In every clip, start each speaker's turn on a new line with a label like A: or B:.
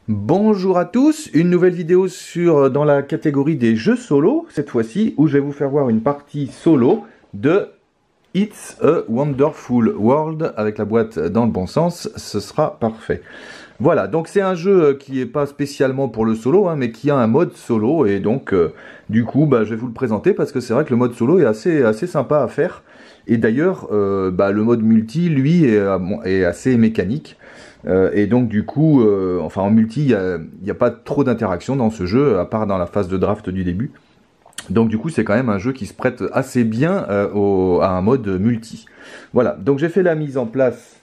A: Bonjour à tous, une nouvelle vidéo dans la catégorie des jeux solo, cette fois-ci, où je vais vous faire voir une partie solo de It's a Wonderful World, avec la boîte dans le bon sens, ce sera parfait. Voilà, donc c'est un jeu qui n'est pas spécialement pour le solo, mais qui a un mode solo, et donc du coup je vais vous le présenter, parce que c'est vrai que le mode solo est assez sympa à faire, et d'ailleurs le mode multi, lui, est assez mécanique. Et donc du coup, enfin en multi, il n'y a pas trop d'interaction dans ce jeu, à part dans la phase de draft du début. Donc du coup, c'est quand même un jeu qui se prête assez bien à un mode multi. Voilà, donc j'ai fait la mise en place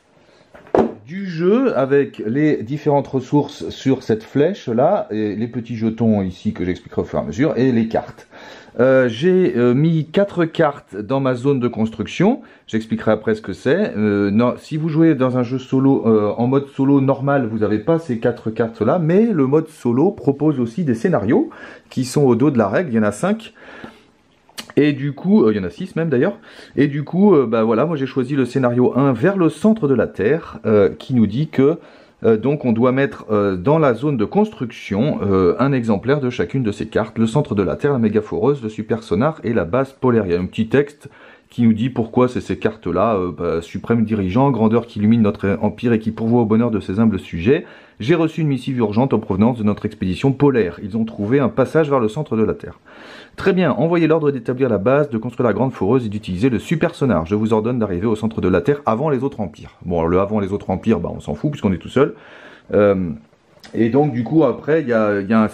A: du jeu avec les différentes ressources sur cette flèche là, et les petits jetons ici que j'expliquerai au fur et à mesure, et les cartes. J'ai mis 4 cartes dans ma zone de construction, j'expliquerai après ce que c'est. Si vous jouez dans un jeu solo, en mode solo normal, vous n'avez pas ces 4 cartes là, mais le mode solo propose aussi des scénarios qui sont au dos de la règle, il y en a 5. Et du coup, il y en a 6 même d'ailleurs, et du coup, voilà, moi j'ai choisi le scénario 1 vers le centre de la Terre, qui nous dit que donc on doit mettre dans la zone de construction un exemplaire de chacune de ces cartes, le centre de la Terre, la mégaforeuse, le super sonar et la base polaire. Il y a un petit texte qui nous dit pourquoi c'est ces cartes-là, suprême dirigeant, grandeur qui illumine notre empire et qui pourvoit au bonheur de ses humbles sujets. J'ai reçu une missive urgente en provenance de notre expédition polaire. Ils ont trouvé un passage vers le centre de la Terre. Très bien, envoyez l'ordre d'établir la base, de construire la grande foreuse et d'utiliser le super sonar. Je vous ordonne d'arriver au centre de la Terre avant les autres empires. Bon, alors le avant les autres empires, on s'en fout puisqu'on est tout seul. Et donc du coup après il y a un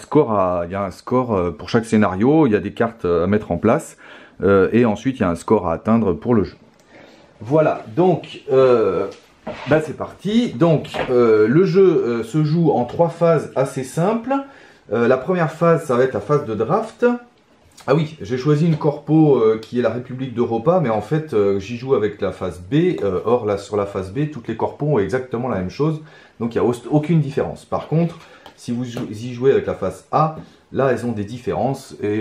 A: score, pour chaque scénario, il y a des cartes à mettre en place. Et ensuite il y a un score à atteindre pour le jeu. Voilà, donc c'est parti. Donc le jeu se joue en 3 phases assez simples. La première phase, ça va être la phase de draft. Ah oui, j'ai choisi une corpo qui est la République d'Europa, mais en fait j'y joue avec la phase B. Or là, sur la phase B, toutes les corpos ont exactement la même chose, donc il n'y a aucune différence. Par contre, si vous y jouez avec la phase A, là elles ont des différences, et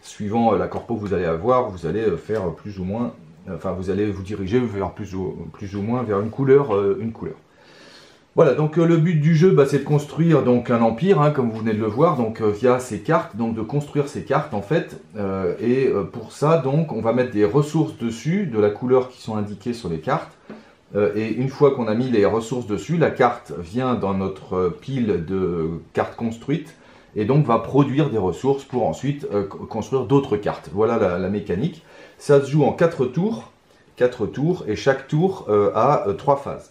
A: suivant la corpo que vous allez avoir, vous allez faire plus ou moins, enfin vous allez vous diriger vers plus ou moins vers une couleur. Voilà, donc le but du jeu, c'est de construire donc un empire, comme vous venez de le voir, donc via ces cartes, donc de construire ces cartes en fait. Pour ça, donc, on va mettre des ressources dessus, de la couleur qui sont indiquées sur les cartes. Et une fois qu'on a mis les ressources dessus, la carte vient dans notre pile de cartes construites, et donc va produire des ressources pour ensuite construire d'autres cartes. Voilà la mécanique. Ça se joue en 4 tours, et chaque tour a 3 phases.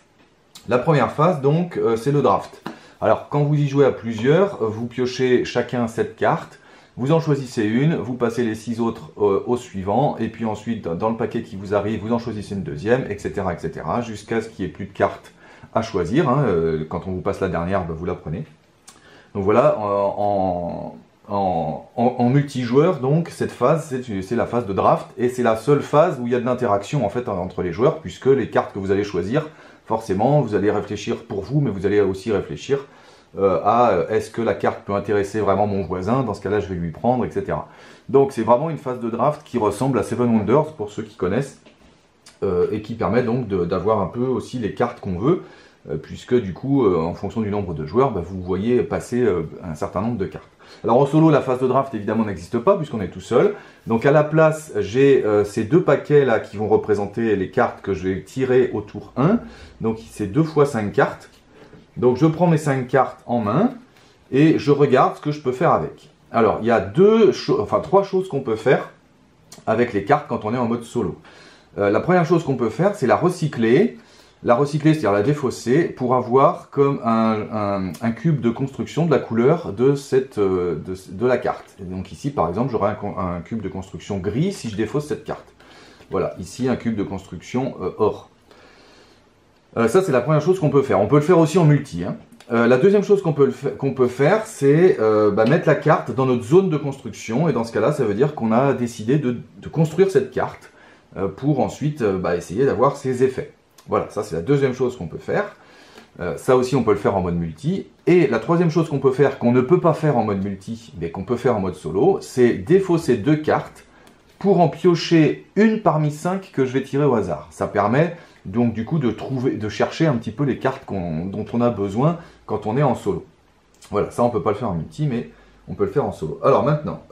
A: La première phase, donc, c'est le draft. Alors, quand vous y jouez à plusieurs, vous piochez chacun cette carte, vous en choisissez une, vous passez les 6 autres au suivant, et puis ensuite, dans le paquet qui vous arrive, vous en choisissez une deuxième, etc., jusqu'à ce qu'il n'y ait plus de cartes à choisir. Quand on vous passe la dernière, vous la prenez. Donc voilà, en multijoueur, donc, cette phase, c'est la phase de draft, et c'est la seule phase où il y a de l'interaction, en fait, entre les joueurs, puisque les cartes que vous allez choisir, forcément, vous allez réfléchir pour vous, mais vous allez aussi réfléchir à est-ce que la carte peut intéresser vraiment mon voisin, dans ce cas-là, je vais lui prendre, etc. Donc, c'est vraiment une phase de draft qui ressemble à Seven Wonders, pour ceux qui connaissent, et qui permet donc d'avoir un peu aussi les cartes qu'on veut, puisque du coup, en fonction du nombre de joueurs, vous voyez passer un certain nombre de cartes. Alors en solo, la phase de draft évidemment n'existe pas puisqu'on est tout seul. Donc à la place, j'ai ces 2 paquets là qui vont représenter les cartes que je vais tirer au tour 1. Donc c'est 2 fois 5 cartes. Donc je prends mes 5 cartes en main et je regarde ce que je peux faire avec. Alors il y a 3 choses qu'on peut faire avec les cartes quand on est en mode solo. La première chose qu'on peut faire, c'est la recycler. La recycler, c'est-à-dire la défausser, pour avoir comme un cube de construction de la couleur de la carte. Et donc ici, par exemple, j'aurai un cube de construction gris si je défausse cette carte. Voilà, ici un cube de construction or. Ça, c'est la première chose qu'on peut faire. On peut le faire aussi en multi. La deuxième chose qu'on peut faire, c'est mettre la carte dans notre zone de construction. Et dans ce cas-là, ça veut dire qu'on a décidé de construire cette carte pour ensuite essayer d'avoir ses effets. Voilà, ça c'est la deuxième chose qu'on peut faire. Ça aussi on peut le faire en mode multi. Et la troisième chose qu'on peut faire, qu'on ne peut pas faire en mode multi, mais qu'on peut faire en mode solo, c'est défausser 2 cartes pour en piocher une parmi 5 que je vais tirer au hasard. Ça permet Donc du coup de chercher un petit peu les cartes dont on a besoin quand on est en solo. Voilà, ça on peut pas le faire en multi, mais on peut le faire en solo. Alors maintenant,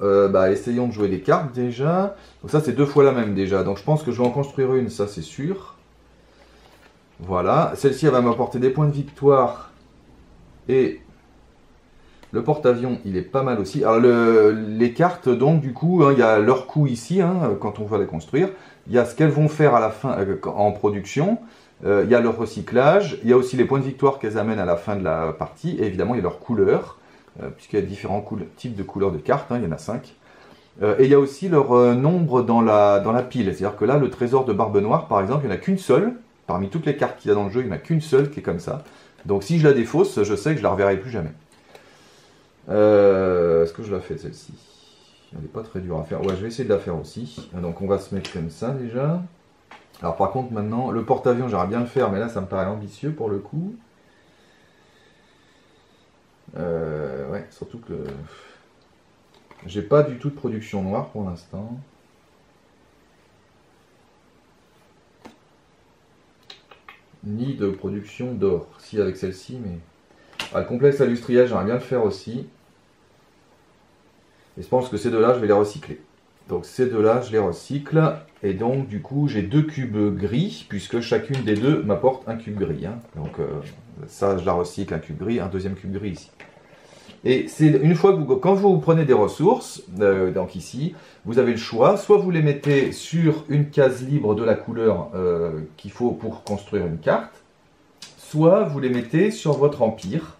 A: essayons de jouer des cartes déjà. Donc ça c'est 2 fois la même déjà, donc je pense que je vais en construire une, ça c'est sûr. Voilà, celle-ci elle va m'apporter des points de victoire. Et le porte-avions il est pas mal aussi. Alors les cartes donc du coup, il y a leur coût ici, quand on va les construire. Il y a ce qu'elles vont faire à la fin en production. Il y a leur recyclage. Il y a aussi les points de victoire qu'elles amènent à la fin de la partie. Et évidemment il y a leur couleur, puisqu'il y a différents types de couleurs de cartes, il y en a 5. Et il y a aussi leur nombre dans la pile. C'est-à-dire que là, le trésor de Barbe Noire, par exemple, il n'y en a qu'une seule. Parmi toutes les cartes qu'il y a dans le jeu, il n'y en a qu'une seule qui est comme ça. Donc si je la défausse, je sais que je la reverrai plus jamais. Est-ce que je la fais celle-ci? Elle n'est pas très dure à faire. Ouais, je vais essayer de la faire aussi. Donc on va se mettre comme ça déjà. Alors par contre maintenant, le porte-avions, j'aimerais bien le faire, mais là ça me paraît ambitieux pour le coup. Ouais, surtout que j'ai pas du tout de production noire pour l'instant. Ni de production d'or. Si, avec celle-ci, mais... Ah, le complexe industriel, j'aimerais bien le faire aussi. Et je pense que ces deux-là, je vais les recycler. Donc ces deux-là, je les recycle. Et donc, du coup, j'ai 2 cubes gris, puisque chacune des deux m'apporte un cube gris. Donc ça, je la recycle, un cube gris, un deuxième cube gris ici. Et c'est une fois que quand vous prenez des ressources, donc ici, vous avez le choix, soit vous les mettez sur une case libre de la couleur qu'il faut pour construire une carte, soit vous les mettez sur votre empire.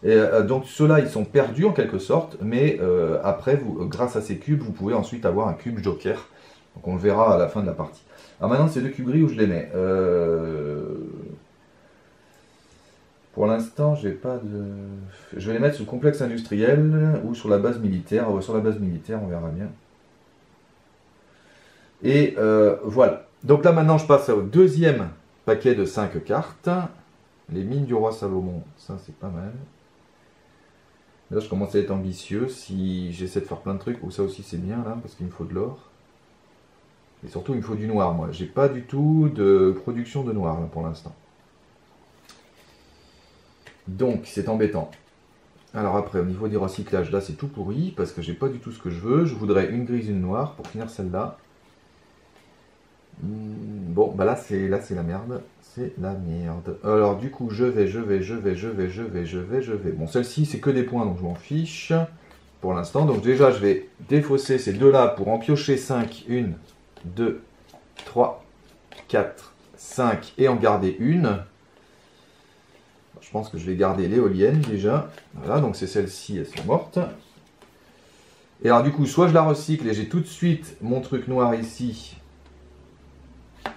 A: Et, donc ceux-là, ils sont perdus en quelque sorte, mais après, grâce à ces cubes, vous pouvez ensuite avoir un cube joker. Donc on le verra à la fin de la partie. Alors maintenant, ces 2 cubes gris, où je les mets pour l'instant, j'ai pas de... Je vais les mettre sur le complexe industriel ou sur la base militaire. Sur la base militaire, on verra bien. Et voilà. Donc là, maintenant, je passe au deuxième paquet de 5 cartes. Les mines du roi Salomon, ça, c'est pas mal. Là, je commence à être ambitieux. Si j'essaie de faire plein de trucs, ou ça aussi, c'est bien, là, parce qu'il me faut de l'or. Et surtout, il me faut du noir, moi. J'ai pas du tout de production de noir, là, pour l'instant. Donc, c'est embêtant. Alors après, au niveau du recyclage, là, c'est tout pourri, parce que j'ai pas du tout ce que je veux. Je voudrais une grise, une noire, pour finir celle-là. Bon, bah là, c'est la merde. C'est la merde. Alors, du coup, je vais. Bon, celle-ci, c'est que des points, donc je m'en fiche, pour l'instant. Donc déjà, je vais défausser ces deux-là pour en piocher 5. 1, 2, 3, 4, 5, et en garder une. Je pense que je vais garder l'éolienne déjà. Voilà, donc c'est celle-ci, elles sont mortes. Et alors du coup, soit je la recycle et j'ai tout de suite mon truc noir ici.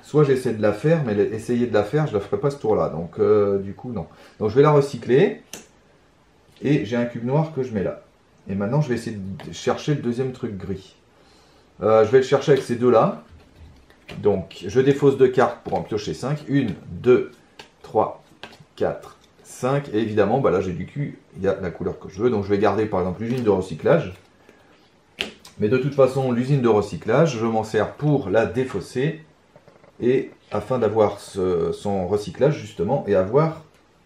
A: Soit j'essaie de la faire, mais essayer de la faire, je ne la ferai pas ce tour-là. Donc du coup, non. Donc je vais la recycler. Et j'ai un cube noir que je mets là. Et maintenant, je vais essayer de chercher le deuxième truc gris. Je vais le chercher avec ces deux-là. Donc, je défausse 2 cartes pour en piocher 5. 1, 2, 3, 4, 5. Et évidemment, bah là j'ai du cul, il y a la couleur que je veux. Donc je vais garder par exemple l'usine de recyclage. Mais de toute façon, l'usine de recyclage, je m'en sers pour la défausser. Et afin d'avoir son recyclage justement, et avoir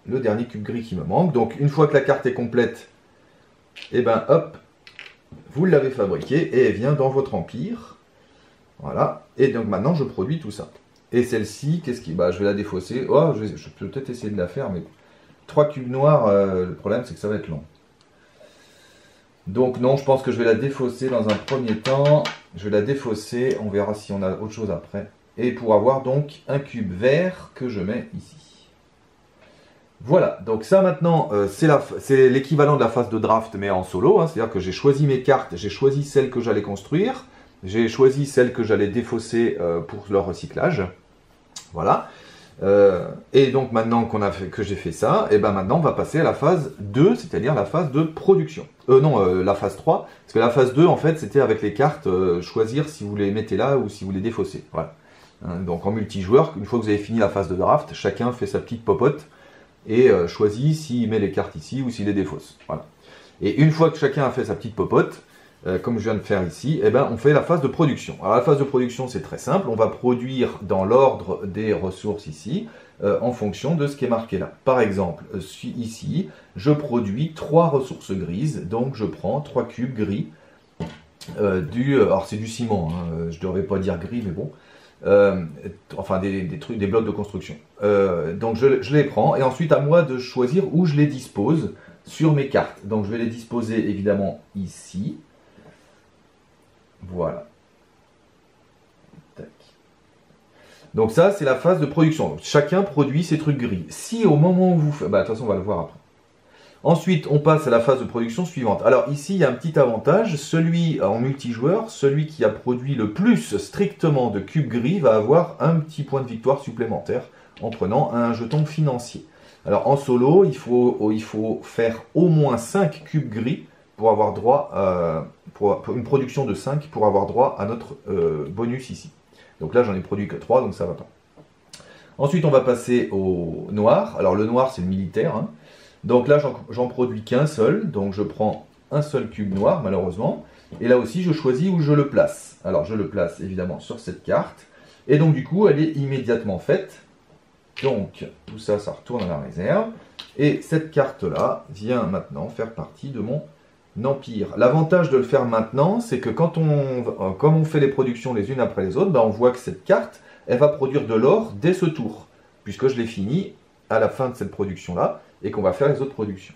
A: le dernier cube gris qui me manque. Donc une fois que la carte est complète, et ben hop, vous l'avez fabriquée et elle vient dans votre empire. Voilà. Et donc maintenant je produis tout ça. Et celle-ci, qu'est-ce qui... Bah je vais la défausser. Oh, je peux peut-être essayer de la faire, mais 3 cubes noirs, le problème c'est que ça va être long. Donc non, je pense que je vais la défausser dans un premier temps. Je vais la défausser, on verra si on a autre chose après. Et pour avoir donc un cube vert que je mets ici. Voilà, donc ça maintenant, c'est l'équivalent de la phase de draft, mais en solo. C'est-à-dire que j'ai choisi mes cartes, j'ai choisi celles que j'allais construire. J'ai choisi celles que j'allais défausser pour leur recyclage. Voilà. Et donc maintenant que j'ai fait ça, et ben maintenant on va passer à la phase 2, c'est-à-dire la phase de production. La phase 3, parce que la phase 2 en fait c'était avec les cartes, choisir si vous les mettez là ou si vous les défaussez. Voilà. Donc en multijoueur, une fois que vous avez fini la phase de draft, chacun fait sa petite popote et choisit s'il met les cartes ici ou s'il les défausse. Voilà. Et une fois que chacun a fait sa petite popote, comme je viens de faire ici, eh ben, on fait la phase de production. Alors la phase de production, c'est très simple, on va produire dans l'ordre des ressources ici, en fonction de ce qui est marqué là. Par exemple, ici, je produis 3 ressources grises, donc je prends 3 cubes gris, alors c'est du ciment, hein, je ne devrais pas dire gris, mais bon, enfin des trucs, des blocs de construction. Donc je les prends, et ensuite à moi de choisir où je les dispose sur mes cartes. Donc je vais les disposer évidemment ici. Voilà. Tac. Donc ça, c'est la phase de production. Donc, chacun produit ses trucs gris. Si au moment où vous faites... Bah, de toute façon, on va le voir après. Ensuite, on passe à la phase de production suivante. Alors ici, il y a un petit avantage. Celui en multijoueur, celui qui a produit le plus strictement de cubes gris va avoir un petit point de victoire supplémentaire en prenant un jeton financier. Alors en solo, il faut faire au moins 5 cubes gris pour avoir droit pour une production de 5 pour avoir droit à notre bonus ici. Donc là, j'en ai produit que 3, donc ça va pas. Ensuite, on va passer au noir. Alors le noir, c'est le militaire, hein. Donc là, j'en produis qu'un seul, donc je prends un seul cube noir, malheureusement. Et là aussi, je choisis où je le place. Alors, je le place évidemment sur cette carte. Et donc, du coup, elle est immédiatement faite. Donc, tout ça, ça retourne à la réserve. Et cette carte-là vient maintenant faire partie de mon empire. L'avantage de le faire maintenant, c'est que comme on fait les productions les unes après les autres, ben on voit que cette carte, elle va produire de l'or dès ce tour, puisque je l'ai fini à la fin de cette production-là, et qu'on va faire les autres productions.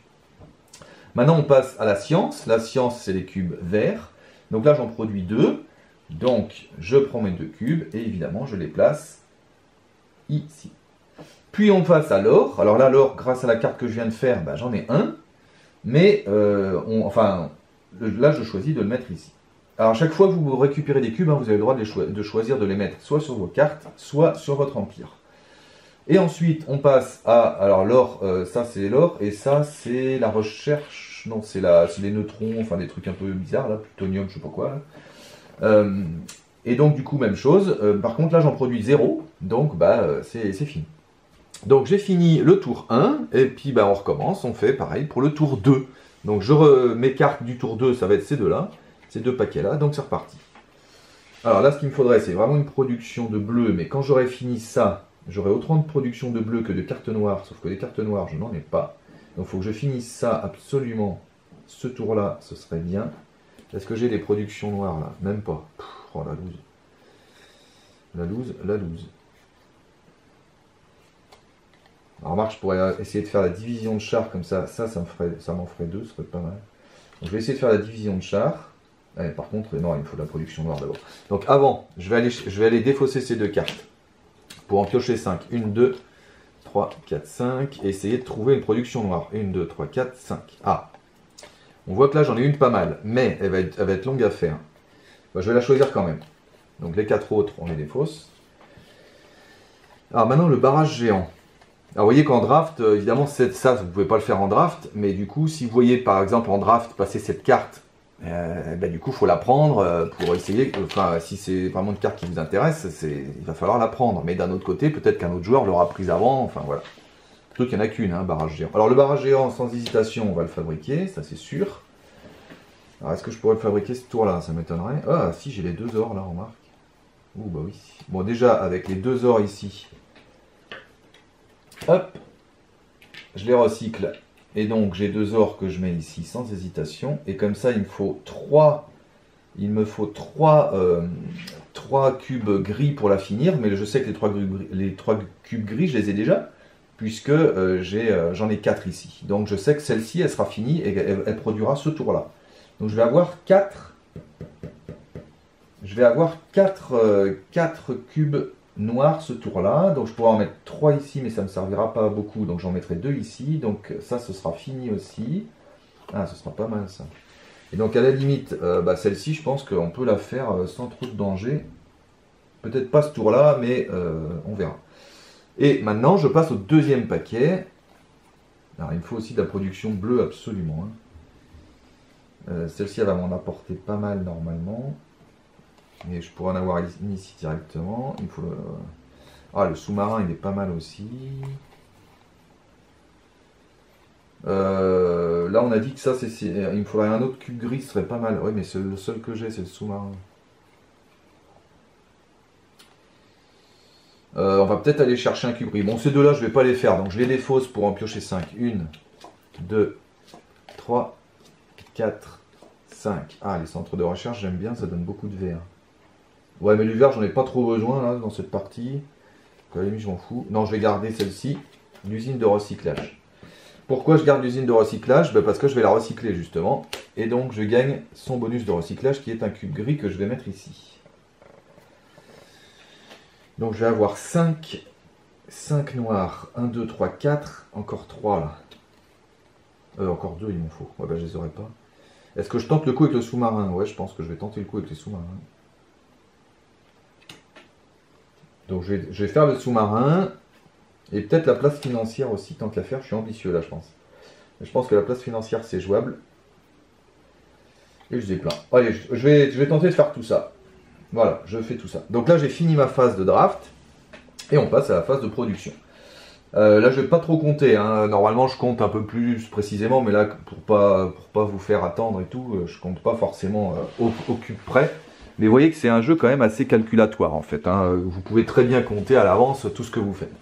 A: Maintenant, on passe à la science. La science, c'est les cubes verts. Donc là, j'en produis 2. Donc, je prends mes 2 cubes, et évidemment, je les place ici. Puis, on passe à l'or. Alors là, l'or, grâce à la carte que je viens de faire, ben, j'en ai un. Mais, là, je choisis de le mettre ici. Alors, chaque fois que vous récupérez des cubes, hein, vous avez le droit de choisir de les mettre soit sur vos cartes, soit sur votre empire. Et ensuite, on passe à... Alors, l'or, ça, c'est l'or, et ça, c'est la recherche... Non, c'est les neutrons, enfin, des trucs un peu bizarres, là, plutonium, je sais pas quoi, là. Et donc, du coup, même chose. Par contre, là, j'en produis 0, donc, c'est fini. Donc, j'ai fini le tour 1, et puis, on recommence, on fait pareil pour le tour 2. Donc, mes cartes du tour 2, ça va être ces deux-là, ces 2 paquets-là, donc c'est reparti. Alors là, ce qu'il me faudrait, c'est vraiment une production de bleu, mais quand j'aurai fini ça... J'aurai autant de production de bleu que de cartes noires, sauf que les cartes noires, je n'en ai pas. Donc il faut que je finisse ça absolument. Ce tour-là, ce serait bien. Est-ce que j'ai des productions noires là? Même pas. Pff, oh la loose. La loose, la loose. Alors remarque, je pourrais essayer de faire la division de chars comme ça. Ça m'en ferait 2, ce serait pas mal. Donc je vais essayer de faire la division de chars. Allez, par contre, non, il me faut de la production noire d'abord. Donc avant, je vais aller défausser ces 2 cartes. Pour en piocher 5. 1, 2, 3, 4, 5. Et essayer de trouver une production noire. 1, 2, 3, 4, 5. Ah. On voit que là, j'en ai une pas mal. Mais elle va être longue à faire. Je vais la choisir quand même. Donc les 4 autres, on les défausse. Alors maintenant, le barrage géant. Alors vous voyez qu'en draft, évidemment, ça, vous ne pouvez pas le faire en draft. Mais du coup, si vous voyez par exemple en draft passer cette carte, du coup, il faut la prendre pour essayer, enfin, si c'est vraiment une carte qui vous intéresse, il va falloir la prendre. Mais d'un autre côté, peut-être qu'un autre joueur l'aura prise avant, enfin voilà. Surtout qu'il n'y en a qu'une, hein, barrage géant. Alors le barrage géant, sans hésitation, on va le fabriquer, ça c'est sûr. Alors est-ce que je pourrais le fabriquer ce tour-là? Ça m'étonnerait. Ah si, j'ai les 2 ors là, remarque. Ouh bah oui. Bon déjà, avec les 2 ors ici, hop, je les recycle. Et donc j'ai 2 ors que je mets ici sans hésitation. Et comme ça, il me faut 3 cubes gris pour la finir. Mais je sais que les 3 cubes gris, je les ai déjà. Puisque j'en ai 4 ici. Donc je sais que celle-ci, elle sera finie et elle produira ce tour-là. Donc je vais avoir 4 cubes noirs ce tour-là. Donc je pourrais en mettre 3 ici, mais ça ne me servira pas beaucoup. Donc j'en mettrai 2 ici. Donc ça, ce sera fini aussi. Ah, ce sera pas mal ça. Et donc à la limite, celle-ci, je pense qu'on peut la faire sans trop de danger. Peut-être pas ce tour-là, mais on verra. Et maintenant, je passe au 2e paquet. Alors il me faut aussi de la production bleue absolument, hein. Celle-ci, elle va m'en apporter pas mal normalement. Mais je pourrais en avoir une ici directement. Il faut le sous-marin, il est pas mal aussi. là, on a dit que ça, il me faudrait un autre cube gris, ce serait pas mal. Oui, mais le seul que j'ai, c'est le sous-marin. On va peut-être aller chercher un cube gris. Bon, ces deux-là, je vais pas les faire, donc je les défausse pour en piocher 5. 1, 2, 3, 4, 5. Ah, les centres de recherche, j'aime bien, ça donne beaucoup de vert. Ouais, mais le vert, j'en ai pas trop besoin, là, dans cette partie. À la limite, je m'en fous. Non, je vais garder celle-ci, l'usine de recyclage. Pourquoi je garde l'usine de recyclage? Parce que je vais la recycler, justement. Et donc, je gagne son bonus de recyclage, qui est un cube gris que je vais mettre ici. Donc, je vais avoir 5 noirs. 1, 2, 3, 4. Encore 3, là. Encore 2, il m'en faut. Ouais, bah, je les aurai pas. Est-ce que je tente le coup avec le sous-marin? Ouais, je pense que je vais tenter le coup avec les sous-marins. Donc je vais faire le sous-marin et peut-être la place financière aussi, tant qu'à faire, je suis ambitieux là je pense. Je pense que la place financière c'est jouable. Et je les plains. Allez, je vais tenter de faire tout ça. Voilà, je fais tout ça. Donc là j'ai fini ma phase de draft et on passe à la phase de production. Là je vais pas trop compter, hein. Normalement je compte un peu plus précisément, mais là pour pas vous faire attendre et tout, je compte pas forcément au cube près. Mais vous voyez que c'est un jeu quand même assez calculatoire en fait, hein. Vous pouvez très bien compter à l'avance tout ce que vous faites.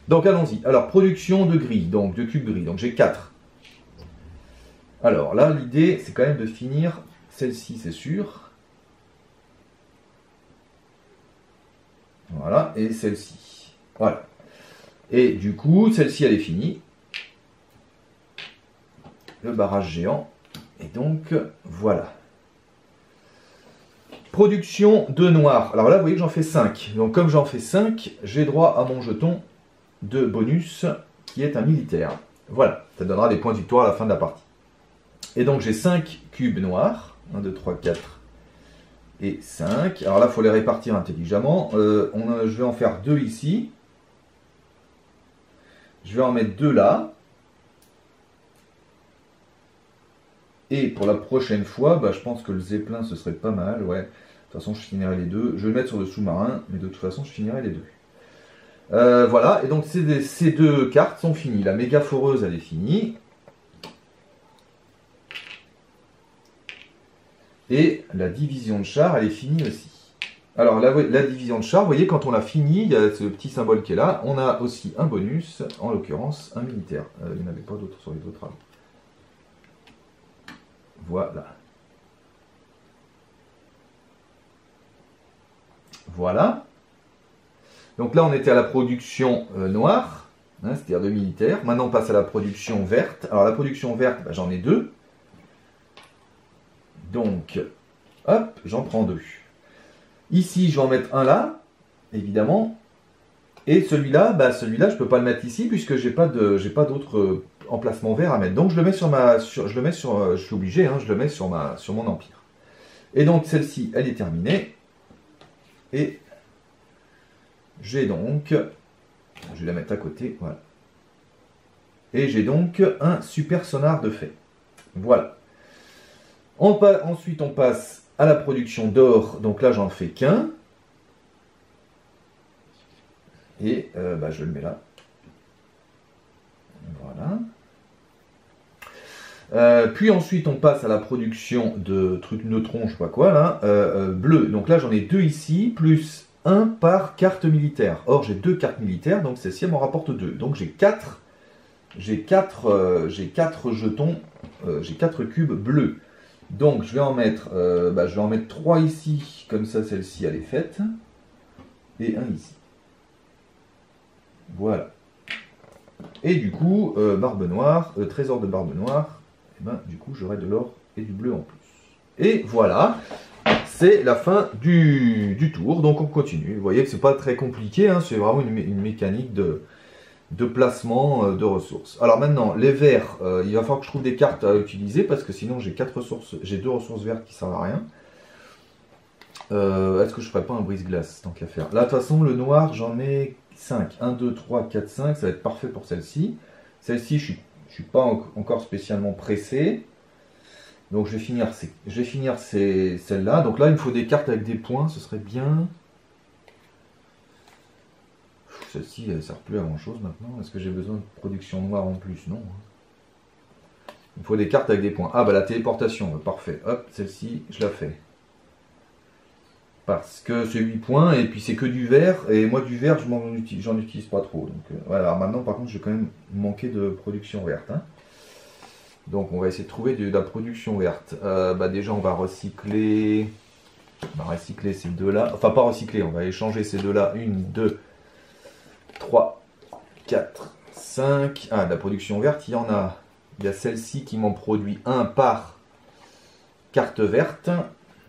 A: Donc allons-y. Alors production de gris, donc de cubes gris, donc j'ai 4. Alors là l'idée c'est quand même de finir celle-ci c'est sûr. Voilà, et celle-ci. Voilà. Et du coup celle-ci elle est finie. Le barrage géant. Et donc voilà. Production de noir. Alors là, vous voyez que j'en fais 5. Donc comme j'en fais 5, j'ai droit à mon jeton de bonus qui est un militaire. Voilà, ça donnera des points de victoire à la fin de la partie. Et donc j'ai 5 cubes noirs. 1, 2, 3, 4 et 5. Alors là, il faut les répartir intelligemment. Je vais en faire 2 ici. Je vais en mettre 2 là. Et pour la prochaine fois, bah, je pense que le zeppelin, ce serait pas mal. Ouais. De toute façon, je finirai les deux. Je vais le mettre sur le sous-marin, mais de toute façon, je finirai les deux. Voilà, et donc ces deux cartes sont finies. La méga foreuse, elle est finie. Et la division de char, elle est finie aussi. Alors, la division de char, vous voyez, quand on l'a fini, il y a ce petit symbole qui est là. On a aussi un bonus, en l'occurrence, un militaire. Il n'y en avait pas d'autres sur les autres arbres. Voilà. Voilà. Donc là, on était à la production noire, hein, c'est-à-dire de militaire. Maintenant, on passe à la production verte. Alors, la production verte, bah, j'en ai 2. Donc, hop, j'en prends 2. Ici, je vais en mettre un là, évidemment. Et celui-là, bah, je ne peux pas le mettre ici puisque j'ai pas d'autre emplacement vert à mettre. Donc, je le mets je suis obligé, hein, je le mets sur mon empire. Et donc, celle-ci, elle est terminée. Et j'ai donc, je vais la mettre à côté, voilà. Et j'ai donc un super sonar de fait. Voilà. Ensuite, on passe à la production d'or. Donc là, j'en fais qu'un. Et bah, je le mets là. Voilà. Puis ensuite, on passe à la production de trucs neutrons, je sais pas quoi, là. Bleu. Donc là, j'en ai 2 ici, plus 1 par carte militaire. Or, j'ai 2 cartes militaires, donc celle-ci, elle m'en rapporte 2. Donc j'ai 4 jetons, j'ai 4 cubes bleus. Donc je vais en mettre 3 ici, comme ça celle-ci elle est faite. Et un ici. Voilà. Et du coup, barbe noire, trésor de barbe noire, et ben, du coup j'aurai de l'or et du bleu en plus. Et voilà, c'est la fin du tour, donc on continue. Vous voyez que c'est pas très compliqué, hein, c'est vraiment une mécanique de placement de ressources. Alors maintenant, les verts, il va falloir que je trouve des cartes à utiliser, parce que sinon j'ai 2 ressources vertes qui servent à rien. Est-ce que je ferais pas un brise-glace, tant qu'à faire? Là, de toute façon, le noir, j'en ai 5. 1, 2, 3, 4, 5. Ça va être parfait pour celle-ci. Celle-ci, je suis pas encore spécialement pressé. Donc, je vais finir celle-là. Donc là, il me faut des cartes avec des points. Ce serait bien. Celle-ci, elle ne sert plus à grand-chose maintenant. Est-ce que j'ai besoin de production noire en plus? Non. Il faut des cartes avec des points. Ah bah la téléportation, parfait. Hop, celle-ci, je la fais. Parce que c'est 8 points, et puis c'est que du vert, et moi du vert, j'en utilise pas trop. Donc voilà, alors maintenant par contre, je vais quand même manquer de production verte. Hein. Donc on va essayer de trouver de la production verte. Bah déjà, on va recycler ces deux-là. Enfin, pas recycler, on va échanger ces deux-là. 1, 2, 3, 4, 5. Ah, de la production verte, il y en a. Il y a celle-ci qui m'en produit un par carte verte.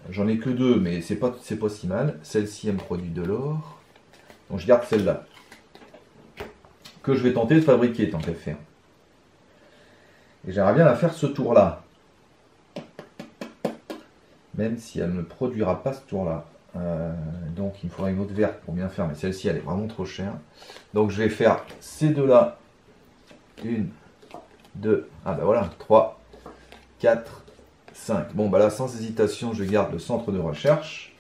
A: J'en ai que 2, mais c'est pas si mal. Celle-ci, elle me produit de l'or. Donc je garde celle-là. Que je vais tenter de fabriquer, tant qu'à faire. Et j'aimerais bien la faire ce tour-là. Même si elle ne produira pas ce tour-là. Donc il me faudra une autre verte pour bien faire. Mais celle-ci, elle est vraiment trop chère. Donc je vais faire ces deux-là. 1, 2, ah bah voilà, 3, 4, 5. Bon bah là, sans hésitation, je garde le centre de recherche.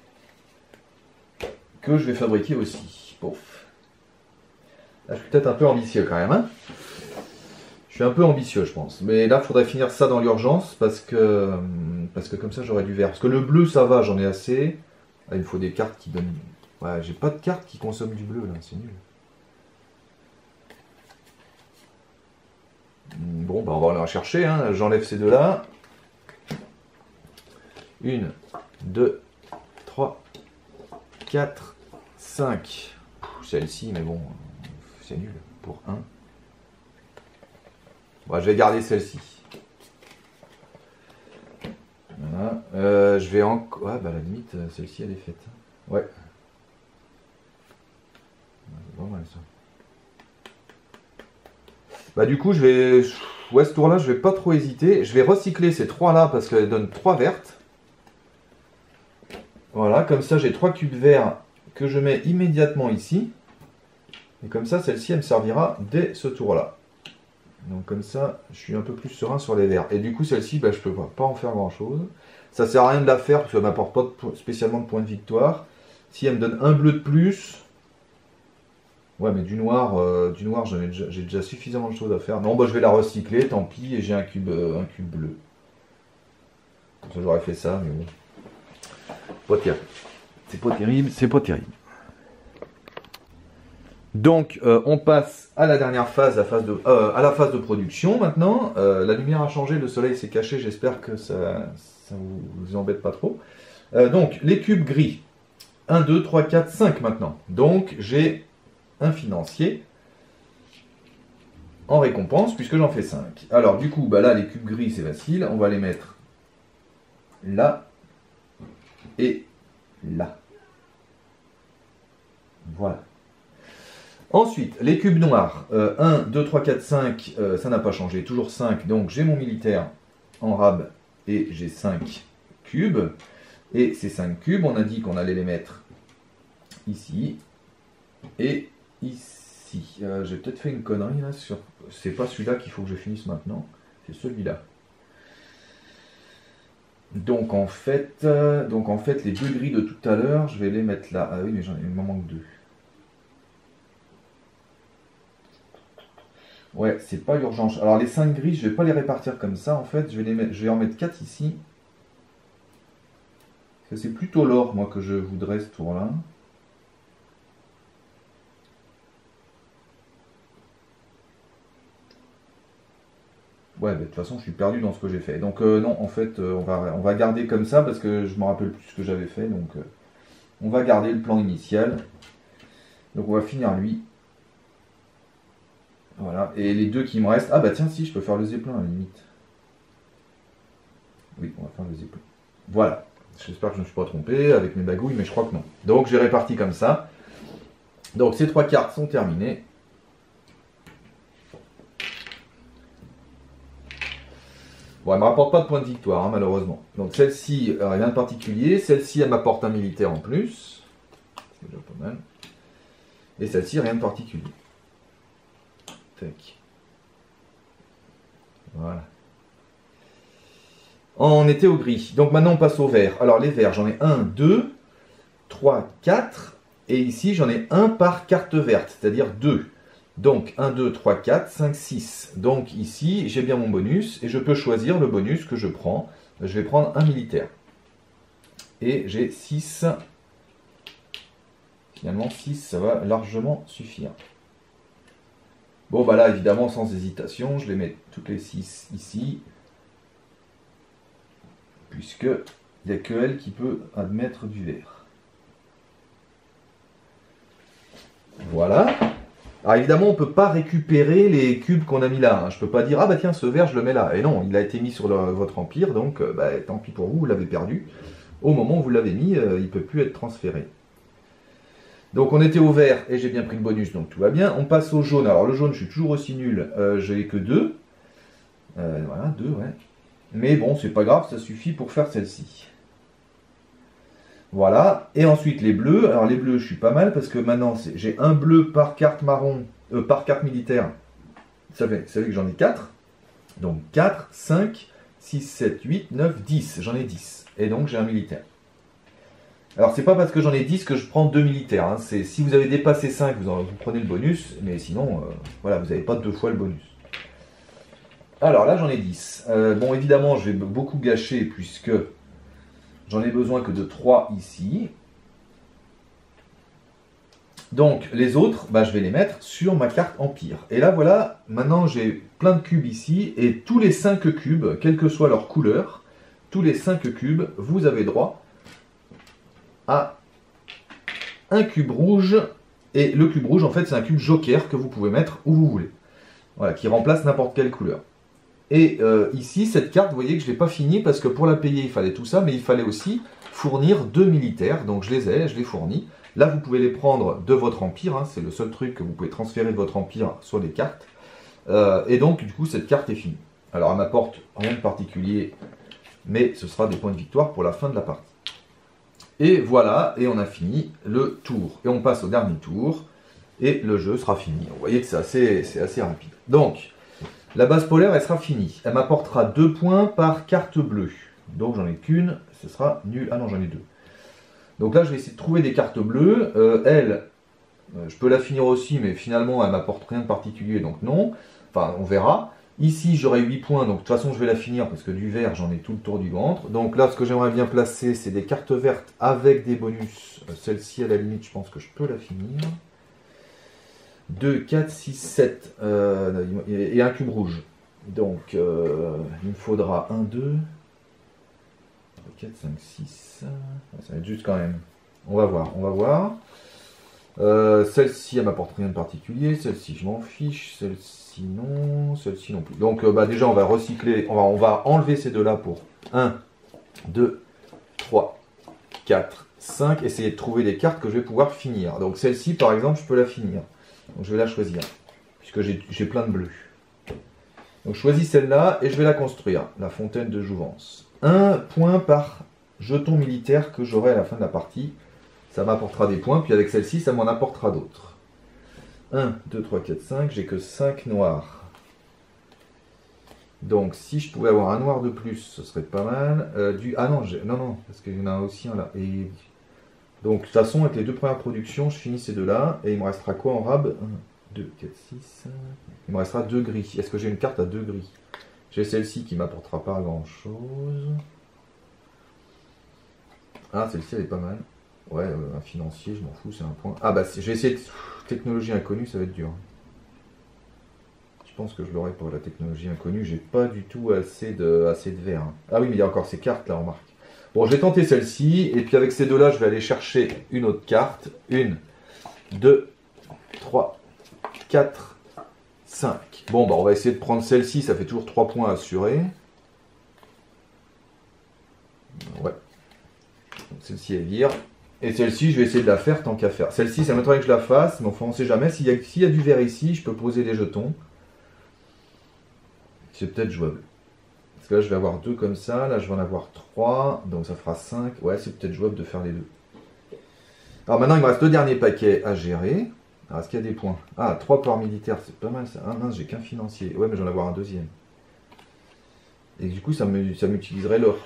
A: Que je vais fabriquer aussi. Pouf. Là, je suis peut-être un peu ambitieux quand même. Hein, je suis un peu ambitieux, je pense. Mais là, il faudrait finir ça dans l'urgence parce que comme ça, j'aurai du vert. Parce que le bleu, ça va, j'en ai assez. Là, il me faut des cartes qui donnent... Ouais, j'ai pas de cartes qui consomment du bleu, là, c'est nul. Bon, bah on va aller en chercher. Hein. J'enlève ces deux-là. 1, 2, 3, 4, 5. Celle-ci, mais bon, c'est nul pour 1. Bon, je vais garder celle-ci. Voilà. Je vais encore... Ouais, bah à la limite, celle-ci, elle est faite. Ouais. C'est pas mal, ça. Bah du coup, je vais... Ouais, ce tour-là, je vais pas trop hésiter. Je vais recycler ces 3-là parce qu'elles donnent 3 vertes. Voilà, comme ça, j'ai 3 cubes verts que je mets immédiatement ici. Et comme ça, celle-ci, elle me servira dès ce tour-là. Donc comme ça, je suis un peu plus serein sur les verts. Et du coup, celle-ci, bah, je peux pas en faire grand-chose. Ça sert à rien de la faire parce qu'elle m'apporte pas spécialement de points de victoire. Si elle me donne un bleu de plus... Ouais, mais du noir, j'ai déjà suffisamment de choses à faire. Non, bah je vais la recycler, tant pis, et j'ai un cube bleu. Comme ça, j'aurais fait ça, mais bon. Pas terrible. C'est pas terrible, c'est pas terrible. Donc, on passe à la dernière phase, à la phase de production maintenant. La lumière a changé, le soleil s'est caché, j'espère que ça vous embête pas trop. Donc, les cubes gris. 1, 2, 3, 4, 5 maintenant. Donc, j'ai un financier en récompense puisque j'en fais 5. Alors du coup, bah là les cubes gris c'est facile, on va les mettre là et là. Voilà. Ensuite, les cubes noirs, 1, 2, 3, 4, 5, ça n'a pas changé, toujours 5, donc j'ai mon militaire en rab et j'ai 5 cubes. Et ces 5 cubes, on a dit qu'on allait les mettre ici et ici. J'ai peut-être fait une connerie là sur... C'est pas celui-là qu'il faut que je finisse maintenant, c'est celui-là. Donc en fait, les deux gris de tout à l'heure, je vais les mettre là. Ah oui, mais il m'en manque 2. Ouais, c'est pas urgent. Alors les 5 gris, je vais pas les répartir comme ça en fait, je vais en mettre 4 ici. C'est plutôt l'or moi que je voudrais ce tour-là. Ouais, de toute façon, je suis perdu dans ce que j'ai fait. Donc non, en fait, on va garder comme ça parce que je me rappelle plus ce que j'avais fait. Donc on va garder le plan initial. Donc on va finir lui. Voilà. Et les deux qui me restent... Ah bah tiens, si, je peux faire le zeppelin à la limite. Oui, on va faire le zeppelin. Voilà. J'espère que je ne me suis pas trompé avec mes bagouilles, mais je crois que non. Donc j'ai réparti comme ça. Donc ces 3 cartes sont terminées. Bon, elle ne me rapporte pas de points de victoire, hein, malheureusement. Donc celle-ci, rien de particulier. Celle-ci, elle m'apporte un militaire en plus. C'est déjà pas mal. Et celle-ci, rien de particulier. Tac. Voilà. On était au gris. Donc maintenant, on passe au vert. Alors les verts, j'en ai 1, 2, 3, 4. Et ici, j'en ai un par carte verte, c'est-à-dire 2. Donc 1, 2, 3, 4, 5, 6. Donc ici, j'ai bien mon bonus et je peux choisir le bonus que je prends. Je vais prendre un militaire. Et j'ai 6. Finalement, 6, ça va largement suffire. Bon, bah là, évidemment, sans hésitation, je les mets toutes les 6 ici. Puisque il n'y a que elle qui peut admettre du vert. Voilà. Alors évidemment, on ne peut pas récupérer les cubes qu'on a mis là. Je ne peux pas dire, ah bah tiens, ce vert, je le mets là. Et non, il a été mis sur votre empire, donc bah, tant pis pour vous, vous l'avez perdu. Au moment où vous l'avez mis, il ne peut plus être transféré. Donc on était au vert, et j'ai bien pris le bonus, donc tout va bien. On passe au jaune. Alors le jaune, je suis toujours aussi nul. Je n'ai que 2. Voilà, 2, ouais. Mais bon, c'est pas grave, ça suffit pour faire celle-ci. Voilà, et ensuite les bleus. Alors les bleus, je suis pas mal parce que maintenant j'ai un bleu par carte marron, par carte militaire. Ça fait que j'en ai 4. Donc 4, 5, 6, 7, 8, 9, 10. J'en ai 10. Et donc j'ai un militaire. Alors c'est pas parce que j'en ai 10 que je prends 2 militaires. Hein. C'est si vous avez dépassé 5, vous prenez le bonus. Mais sinon, voilà, vous n'avez pas 2 fois le bonus. Alors là, j'en ai 10. Bon, évidemment, je vais beaucoup gâcher puisque j'en ai besoin que de 3 ici. Donc, les autres, bah, je vais les mettre sur ma carte Empire. Et là, voilà, maintenant, j'ai plein de cubes ici. Et tous les 5 cubes, quelle que soit leur couleur, tous les 5 cubes, vous avez droit à un cube rouge. Et le cube rouge, en fait, c'est un cube joker que vous pouvez mettre où vous voulez. Voilà, qui remplace n'importe quelle couleur. Et ici, cette carte, vous voyez que je ne l'ai pas finie parce que pour la payer, il fallait tout ça, mais il fallait aussi fournir 2 militaires. Donc je les fournis. Là, vous pouvez les prendre de votre empire. Hein, c'est le seul truc que vous pouvez transférer de votre empire sur les cartes. Et donc, du coup, cette carte est finie. Alors, elle m'apporte rien de particulier, mais ce sera des points de victoire pour la fin de la partie. Et voilà, et on a fini le tour. Et on passe au dernier tour, et le jeu sera fini. Vous voyez que c'est assez rapide. Donc, la base polaire, elle sera finie. Elle m'apportera 2 points par carte bleue. Donc j'en ai qu'une, ce sera nul. Ah non, j'en ai 2. Donc là, je vais essayer de trouver des cartes bleues. Elle, je peux la finir aussi, mais finalement, elle m'apporte rien de particulier, donc non. Enfin, on verra. Ici, j'aurai 8 points, donc de toute façon, je vais la finir, parce que du vert, j'en ai tout le tour du ventre. Donc là, ce que j'aimerais bien placer, c'est des cartes vertes avec des bonus. Celle-ci, à la limite, je pense que je peux la finir. 2, 4, 6, 7 et un cube rouge. Donc il me faudra 1, 2, 4, 5, 6. Ça va être juste quand même. On va voir. Celle-ci, elle m'apporte rien de particulier. Celle-ci, je m'en fiche. Celle-ci, non. Celle-ci non plus. Donc déjà, on va recycler. On va enlever ces deux-là pour 1, 2, 3, 4, 5. Essayer de trouver des cartes que je vais pouvoir finir. Donc celle-ci, par exemple, je peux la finir. Donc je vais la choisir, puisque j'ai plein de bleus. Donc je choisis celle-là et je vais la construire, la fontaine de jouvence. 1 point par jeton militaire que j'aurai à la fin de la partie. Ça m'apportera des points, puis avec celle-ci, ça m'en apportera d'autres. 1, 2, 3, 4, 5, j'ai que 5 noirs. Donc si je pouvais avoir un noir de plus, ce serait pas mal. Ah non, non, parce qu'il y en a aussi un là. Et donc, de toute façon, avec les 2 premières productions, je finis ces deux-là. Et il me restera quoi en rab? 1, 2, 4, 6. Il me restera 2 gris. Est-ce que j'ai une carte à 2 gris? J'ai celle-ci qui ne m'apportera pas grand-chose. Ah, celle-ci, elle est pas mal. Ouais, un financier, je m'en fous, c'est un point. Ah, bah, je vais essayer de... Technologie inconnue, ça va être dur. Je pense que je l'aurai pour la technologie inconnue. J'ai pas du tout assez de vert. Hein. Ah oui, mais il y a encore ces cartes, là, remarque. Bon, je vais tenter celle-ci, et puis avec ces deux-là, je vais aller chercher une autre carte. 1, 2, 3, 4, 5. Bon, bah, on va essayer de prendre celle-ci, ça fait toujours 3 points assurés. Ouais. Celle-ci, elle vire. Et celle-ci, je vais essayer de la faire tant qu'à faire. Celle-ci, ça m'étonnerait que je la fasse, mais enfin, on ne sait jamais. S'il y a du vert ici, je peux poser des jetons. C'est peut-être jouable. Parce que là, je vais avoir 2 comme ça. Là, je vais en avoir 3. Donc, ça fera 5. Ouais, c'est peut-être jouable de faire les 2. Alors, maintenant, il me reste le dernier paquet à gérer. Alors, est-ce qu'il y a des points? Ah, 3 par militaire. C'est pas mal, ça. Ah, mince, j'ai qu'un financier. Ouais, mais j'en vais avoir un deuxième. Et du coup, ça m'utiliserait l'or.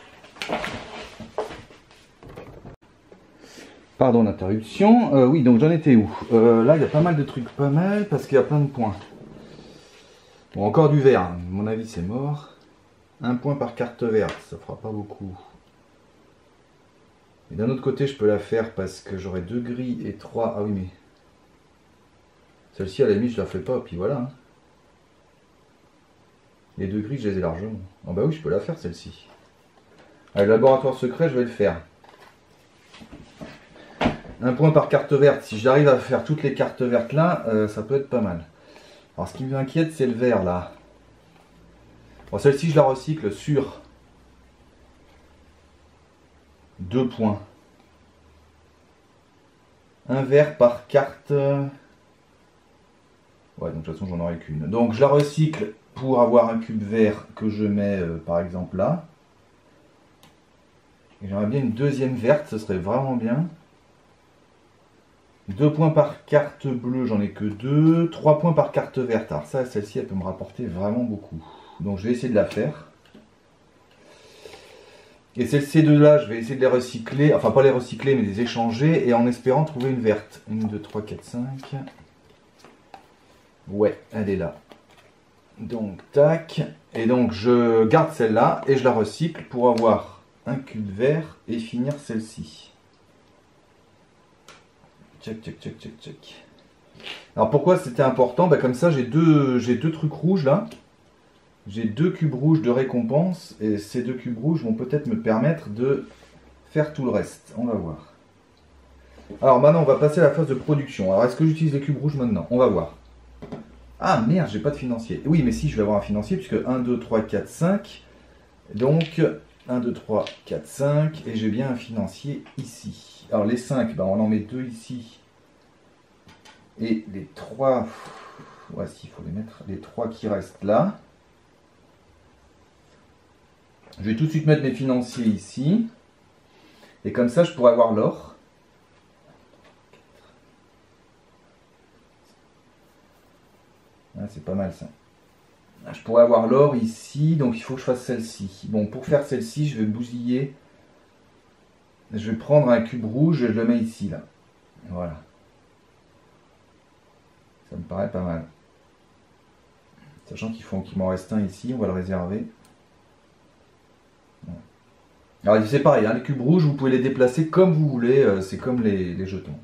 A: Pardon l'interruption. Oui, donc j'en étais où? Là, il y a pas mal de trucs, pas mal, parce qu'il y a plein de points. Bon, encore du vert. À mon avis, c'est mort. Un point par carte verte, ça fera pas beaucoup. Et d'un autre côté, je peux la faire parce que j'aurai 2 gris et 3. Ah oui, mais... Celle-ci, à la limite, je la fais pas, puis voilà. Hein. Les 2 gris, je les ai largement. Ah bah oui, je peux la faire, celle-ci. Allez, laboratoire secret, je vais le faire. Un point par carte verte. Si j'arrive à faire toutes les cartes vertes là, ça peut être pas mal. Alors, ce qui m'inquiète, c'est le vert, là. Bon, celle-ci, je la recycle sur 2 points. Un vert par carte... Ouais, donc de toute façon, j'en aurai qu'une. Donc, je la recycle pour avoir un cube vert que je mets, par exemple, là. Et j'aimerais bien une deuxième verte, ce serait vraiment bien. 2 points par carte bleue, j'en ai que 2. 3 points par carte verte. Alors ça, celle-ci, elle peut me rapporter vraiment beaucoup. Donc, je vais essayer de la faire. Et ces deux-là, je vais essayer de les recycler. Enfin, pas les recycler, mais les échanger. Et en espérant trouver une verte. 1, 2, 3, 4, 5... Ouais, elle est là. Donc, tac. Et donc, je garde celle-là et je la recycle pour avoir un cube vert et finir celle-ci. Check, check, check, check, check. Alors, pourquoi c'était important? Bah, comme ça, j'ai deux trucs rouges là. J'ai 2 cubes rouges de récompense. Et ces 2 cubes rouges vont peut-être me permettre de faire tout le reste. On va voir. Alors, maintenant, on va passer à la phase de production. Alors, est-ce que j'utilise les cubes rouges maintenant? On va voir. Ah merde, j'ai pas de financier. Oui, mais si, je vais avoir un financier, puisque 1, 2, 3, 4, 5. Donc, 1, 2, 3, 4, 5. Et j'ai bien un financier ici. Alors, les 5, ben, on en met 2 ici. Et les 3... Voici, il faut les mettre. Les 3 qui restent là. Je vais tout de suite mettre mes financiers ici. Et comme ça, je pourrai avoir l'or. Ah, c'est pas mal ça. Je pourrais avoir l'or ici, donc il faut que je fasse celle-ci. Bon, pour faire celle-ci, je vais bousiller. Je vais prendre un cube rouge et je le mets ici, là. Voilà. Ça me paraît pas mal. Sachant qu'il m'en reste un ici, on va le réserver. Alors c'est pareil, hein, les cubes rouges, vous pouvez les déplacer comme vous voulez, c'est comme les jetons.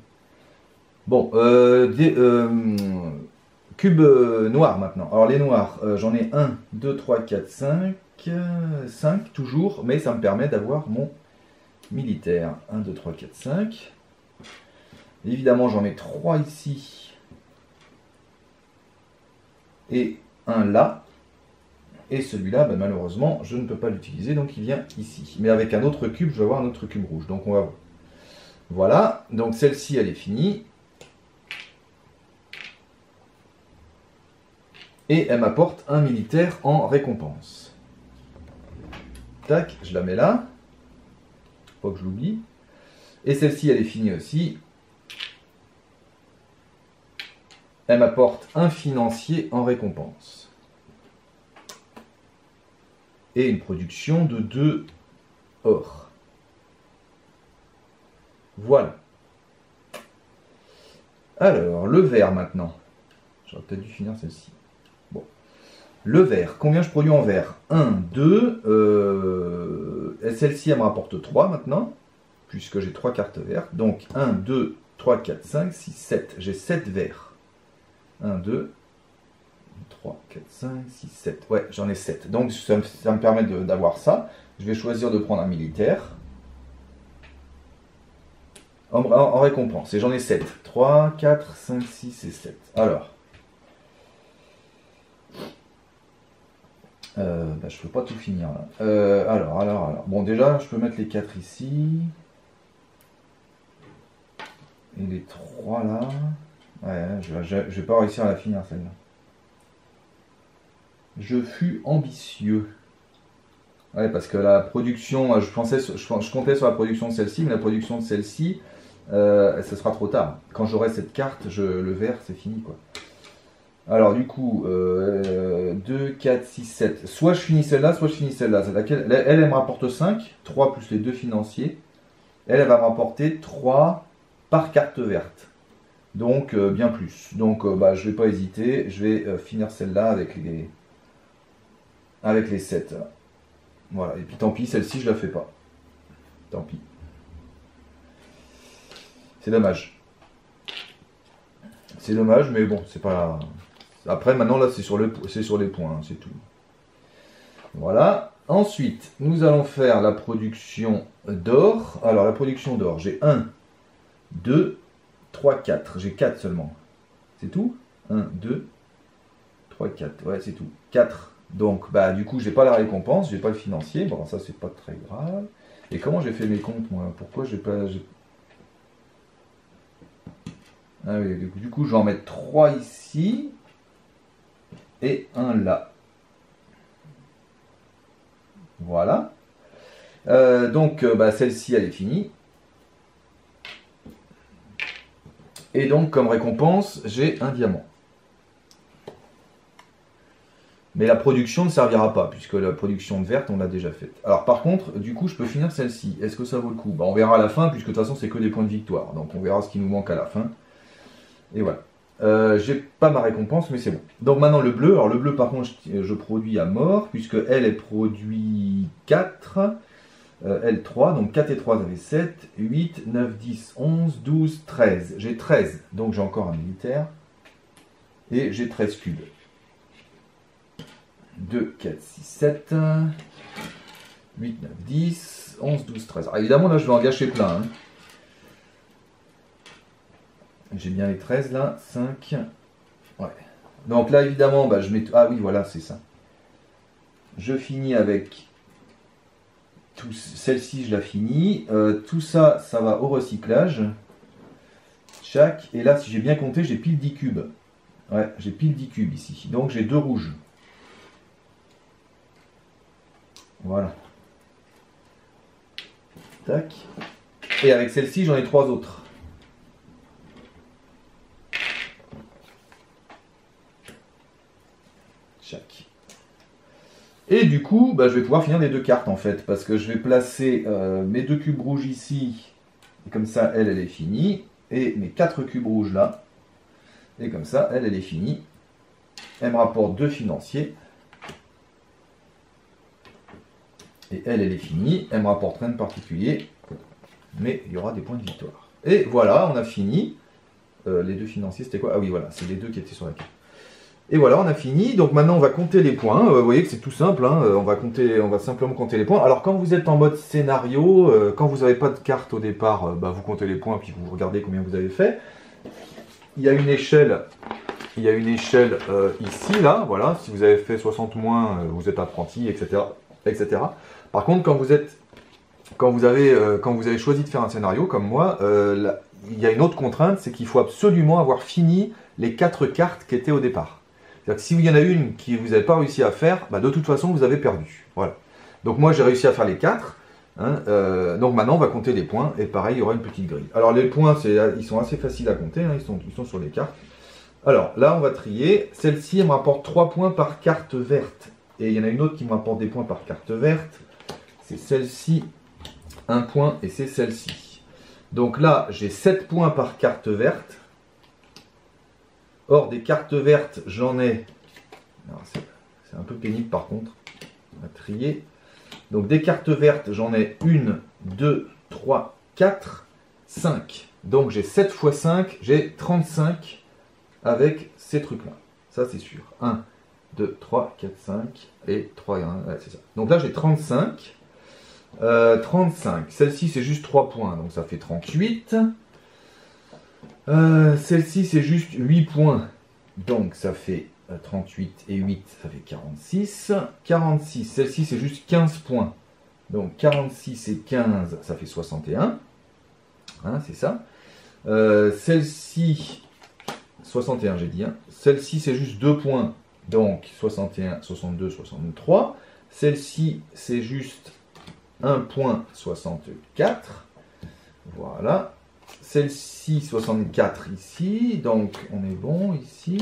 A: Bon, cube noir maintenant. Alors les noirs, j'en ai 1, 2, 3, 4, 5, 5 toujours, mais ça me permet d'avoir mon militaire. 1, 2, 3, 4, 5. Évidemment, j'en ai 3 ici. Et un là. Et celui-là, ben, malheureusement, je ne peux pas l'utiliser, donc il vient ici. Mais avec un autre cube, je vais avoir un autre cube rouge. Donc on va voir. Voilà, donc celle-ci, elle est finie. Et elle m'apporte un militaire en récompense. Tac, je la mets là. Pas que je l'oublie. Et celle-ci, elle est finie aussi. Elle m'apporte un financier en récompense. Et une production de 2 or. Voilà. Alors, le vert maintenant. J'aurais peut-être dû finir celle-ci. Bon. Le vert. Combien je produis en vert? 1, 2. Celle-ci, elle me rapporte 3 maintenant. Puisque j'ai 3 cartes vertes. Donc, 1, 2, 3, 4, 5, 6, 7. J'ai 7 verts. 1, 2, 3, 4, 5, 6, 7. Ouais, j'en ai 7. Donc, ça me permet d'avoir ça. Je vais choisir de prendre un militaire. En récompense. Et j'en ai 7. 3, 4, 5, 6 et 7. Alors. Je ne peux pas tout finir là. Alors. Bon, déjà, je peux mettre les 4 ici. Et les 3 là. Ouais, je vais pas réussir à la finir celle-là. Je fus ambitieux. Ouais, parce que la production, je comptais sur la production de celle-ci, mais la production de celle-ci, ce sera trop tard. Quand j'aurai cette carte, le vert, c'est fini, quoi. Alors, du coup, 2, 4, 6, 7. Soit je finis celle-là, soit je finis celle-là. Elle me rapporte 5, 3 plus les 2 financiers. Elle va me rapporter 3, par carte verte. Donc bien plus. Donc bah, je vais pas hésiter, je vais finir celle-là avec les 7. Voilà, et puis tant pis, celle-ci je la fais pas. Tant pis. C'est dommage. C'est dommage, mais bon, c'est pas... Après, maintenant, là, c'est sur les points, hein, c'est tout. Voilà. Ensuite, nous allons faire la production d'or. Alors, la production d'or, j'ai 1, 2, 3, 4. J'ai 4 seulement. C'est tout? 1, 2, 3, 4. Ouais, c'est tout. 4. Donc, bah, du coup, j'ai pas la récompense, j'ai pas le financier. Bon, ça, c'est pas très grave. Et comment j'ai fait mes comptes, moi? Pourquoi j'ai pas... Ah oui, du coup, je vais en mettre 3 ici. Et 1 là. Voilà. Donc, bah, celle-ci, elle est finie. Et donc, comme récompense, j'ai un diamant. Mais la production ne servira pas, puisque la production de verte, on l'a déjà faite. Alors, par contre, du coup, je peux finir celle-ci. Est-ce que ça vaut le coup? Bah, on verra à la fin, puisque de toute façon, c'est que des points de victoire. Donc, on verra ce qui nous manque à la fin. Et voilà. J'ai pas ma récompense, mais c'est bon. Donc maintenant le bleu. Alors le bleu par contre je produis à mort, puisque elle produit 4, elle 3, donc 4 et 3 ça fait 7, 8, 9, 10, 11, 12, 13. J'ai 13, donc j'ai encore un militaire. Et j'ai 13 cubes. 2, 4, 6, 7, 8, 9, 10, 11, 12, 13. Alors évidemment là je vais en gâcher plein. Hein. J'ai bien les 13 là, 5. Ouais. Donc là évidemment, bah, je mets... Ah oui, voilà, c'est ça. Je finis avec... Celle-ci, je la finis. Tout ça, ça va au recyclage. Chaque. Et là, si j'ai bien compté, j'ai pile 10 cubes. Ouais, j'ai pile 10 cubes ici. Donc j'ai 2 rouges. Voilà. Tac. Et avec celle-ci, j'en ai 3 autres. Et du coup, bah, je vais pouvoir finir les 2 cartes en fait, parce que je vais placer mes 2 cubes rouges ici, et comme ça, elle est finie, et mes 4 cubes rouges là, et comme ça, elle est finie. Elle me rapporte 2 financiers, et elle est finie, elle me rapporte rien de particulier, mais il y aura des points de victoire. Et voilà, on a fini. Les 2 financiers, c'était quoi? Ah oui, voilà, c'est les 2 qui étaient sur la carte. Et voilà, on a fini. Donc maintenant, on va compter les points. Vous voyez que c'est tout simple. Hein. On va simplement compter les points. Alors quand vous êtes en mode scénario, quand vous n'avez pas de carte au départ, bah, vous comptez les points puis vous regardez combien vous avez fait. Il y a une échelle. Ici, là. Voilà. Si vous avez fait 60 moins, vous êtes apprenti, etc., etc. Par contre, quand vous avez choisi de faire un scénario comme moi, il y a une autre contrainte, c'est qu'il faut absolument avoir fini les 4 cartes qui étaient au départ. C'est-à-dire que s'il y en a une que vous n'avez pas réussi à faire, bah de toute façon, vous avez perdu. Voilà. Donc moi, j'ai réussi à faire les 4. Hein, donc maintenant, on va compter les points. Et pareil, il y aura une petite grille. Alors les points, ils sont assez faciles à compter. Hein, ils sont sur les cartes. Alors là, on va trier. Celle-ci, elle me rapporte 3 points par carte verte. Et il y en a une autre qui me rapporte des points par carte verte. C'est celle-ci, 1 point. Et c'est celle-ci. Donc là, j'ai 7 points par carte verte. Or, des cartes vertes, j'en ai... C'est un peu pénible par contre. On va trier. Donc, des cartes vertes, j'en ai 1, 2, 3, 4, 5. Donc, j'ai 7 x 5, j'ai 35 avec ces trucs-là. Ça, c'est sûr. 1, 2, 3, 4, 5 et 3 et 1. Ouais, c'est ça. Donc là, j'ai 35. 35. Celle-ci, c'est juste 3 points. Donc, ça fait 38. Celle-ci, c'est juste 8 points. Donc, ça fait 38 et 8, ça fait 46. 46, celle-ci, c'est juste 15 points. Donc, 46 et 15, ça fait 61. Hein, c'est ça. Celle-ci, 61, j'ai dit. Hein. Celle-ci, c'est juste 2 points. Donc, 61, 62, 63. Celle-ci, c'est juste 1 point, 64. Voilà. Celle-ci, 64 ici, donc on est bon ici.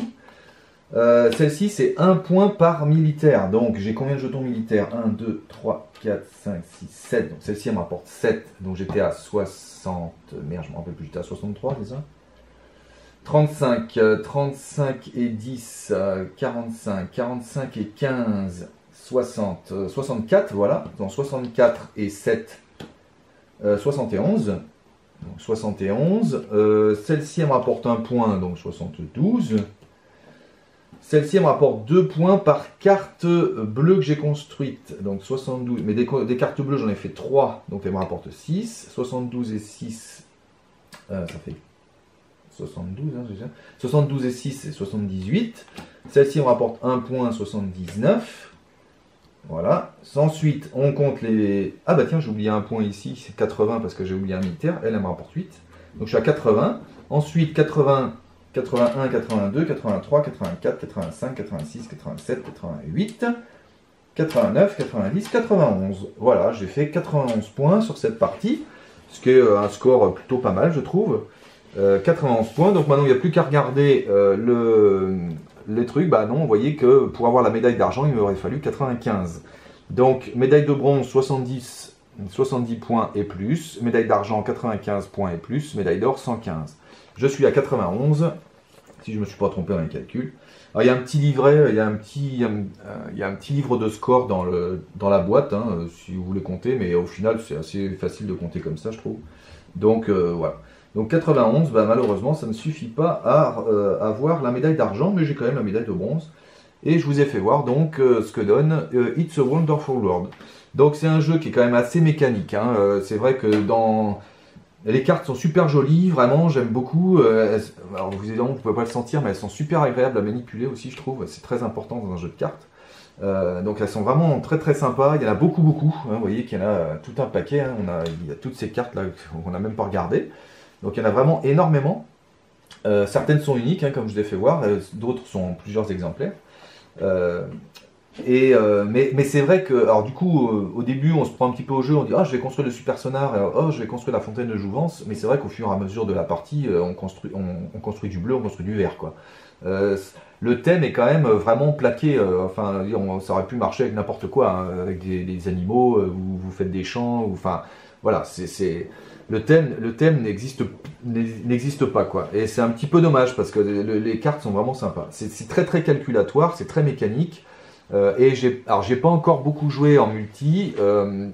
A: Celle-ci, c'est 1 point par militaire. Donc, j'ai combien de jetons militaires? 1, 2, 3, 4, 5, 6, 7. Donc, celle-ci, elle me rapporte 7. Donc, j'étais à 60... Merde, je me rappelle plus, j'étais à 63, c'est ça? 35. 35 et 10, 45. 45 et 15, 60. 64, voilà. Donc, 64 et 7, 71. Donc, 71. Celle-ci, elle me rapporte 1 point, donc 72. Celle-ci, elle me rapporte 2 points par carte bleue que j'ai construite. Donc 72. Mais des cartes bleues, j'en ai fait 3. Donc elle me rapporte 6. 72 et 6, ça fait 72. Hein, 72 et 6, c'est 78. Celle-ci, me rapporte 1 point, 79. Voilà. Ensuite, on compte les... Ah bah tiens, j'ai oublié un point ici. C'est 80 parce que j'ai oublié un militaire. Elle me rapporte 8. Donc je suis à 80. Ensuite, 80... 81, 82, 83, 84, 85, 86, 87, 88, 89, 90, 91. Voilà, j'ai fait 91 points sur cette partie, ce qui est un score plutôt pas mal, je trouve. 91 points, donc maintenant il n'y a plus qu'à regarder les trucs. Bah non, vous voyez que pour avoir la médaille d'argent, il m'aurait fallu 95. Donc, médaille de bronze, 70 points et plus. Médaille d'argent, 95 points et plus. Médaille d'or, 115. Je suis à 91, si je ne me suis pas trompé dans les calculs. Alors, il y a un petit livret, il y a un petit livre de score dans la boîte, hein, si vous voulez compter, mais au final, c'est assez facile de compter comme ça, je trouve. Donc, voilà. Donc, 91, bah, malheureusement, ça ne suffit pas à avoir la médaille d'argent, mais j'ai quand même la médaille de bronze. Et je vous ai fait voir donc ce que donne It's a Wonderful World. Donc, c'est un jeu qui est quand même assez mécanique, hein. C'est vrai que les cartes sont super jolies, vraiment, j'aime beaucoup. Alors, vous ne pouvez pas le sentir, mais elles sont super agréables à manipuler aussi, je trouve. C'est très important dans un jeu de cartes. Donc, elles sont vraiment très très sympas. Il y en a beaucoup, beaucoup. Hein, vous voyez qu'il y en a tout un paquet. Hein. Il y a toutes ces cartes-là qu'on n'a même pas regardées. Donc, il y en a vraiment énormément. Certaines sont uniques, hein, comme je l'ai fait voir. D'autres sont plusieurs exemplaires. Mais c'est vrai que, alors du coup, au début, on se prend un petit peu au jeu, on dit ah, je vais construire le super sonar, oh, je vais construire la fontaine de jouvence, mais c'est vrai qu'au fur et à mesure de la partie, on construit du bleu, on construit du vert, quoi. Le thème est quand même vraiment plaqué, enfin, ça aurait pu marcher avec n'importe quoi, hein, avec des animaux, vous faites des champs, enfin, voilà, le thème n'existe pas, quoi. Et c'est un petit peu dommage parce que les cartes sont vraiment sympas. C'est très très calculatoire, c'est très mécanique. Et j'ai pas encore beaucoup joué en multi.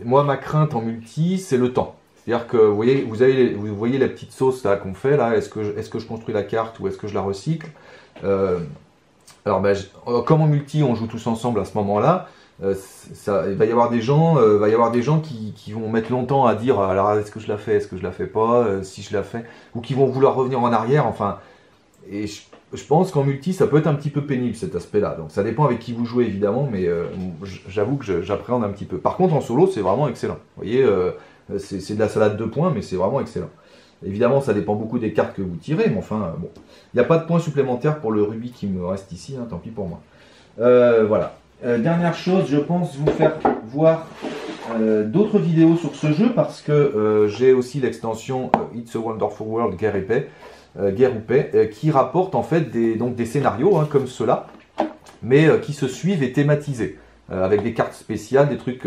A: Moi, ma crainte en multi, c'est le temps. C'est-à-dire que vous voyez la petite sauce là qu'on fait là. Est-ce que je construis la carte ou est-ce que je la recycle? Alors, ben, comme en multi, on joue tous ensemble à ce moment-là. Il va y avoir des gens, qui vont mettre longtemps à dire alors est-ce que je la fais, est-ce que je la fais pas, si je la fais, ou qui vont vouloir revenir en arrière. Enfin, et je pense qu'en multi, ça peut être un petit peu pénible cet aspect-là. Donc ça dépend avec qui vous jouez évidemment, mais j'avoue que j'appréhende un petit peu. Par contre, en solo, c'est vraiment excellent. Vous voyez, c'est de la salade de points, mais c'est vraiment excellent. Évidemment, ça dépend beaucoup des cartes que vous tirez, mais enfin, bon. Il n'y a pas de points supplémentaires pour le rubis qui me reste ici, hein, tant pis pour moi. Voilà. Dernière chose, je pense vous faire voir d'autres vidéos sur ce jeu, parce que j'ai aussi l'extension It's a Wonderful World Guerre ou Paix, qui rapporte en fait des scénarios, hein, comme ceux-là, mais qui se suivent et thématisés, avec des cartes spéciales, des trucs.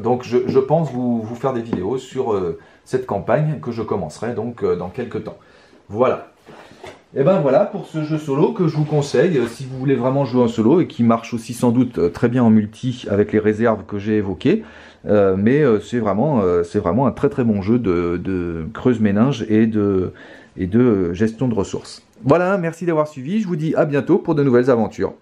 A: Donc je pense vous faire des vidéos sur cette campagne que je commencerai donc dans quelques temps. Voilà. Et ben voilà pour ce jeu solo que je vous conseille si vous voulez vraiment jouer en solo et qui marche aussi sans doute très bien en multi avec les réserves que j'ai évoquées. Mais c'est vraiment un très très bon jeu de creuse-méninge et de gestion de ressources. Voilà, merci d'avoir suivi. Je vous dis à bientôt pour de nouvelles aventures.